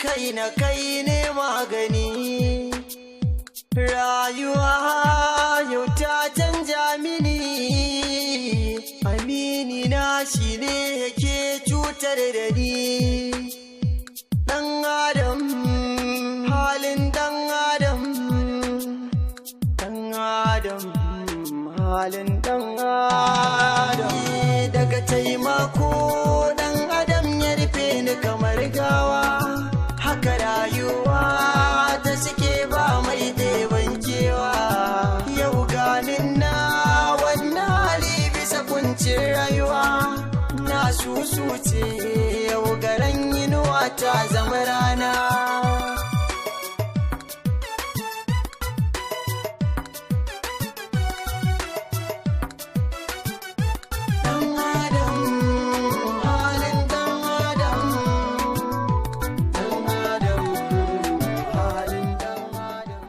kai na kai ne magani. Rayuwa yau ta canja mini, amini na shi ne yake cutar da ni. Ɗan adam, halin ɗan adam, ɗan adam, halin ɗan adam. Daga taimako ɗan adam ya rufe ni kamar gawa, haka rayuwa ta suke ba mai kewa. Yau ganin na wannan hali bisa kuncin rayuwa, na susuce yau garan yinuwa ta zama rana.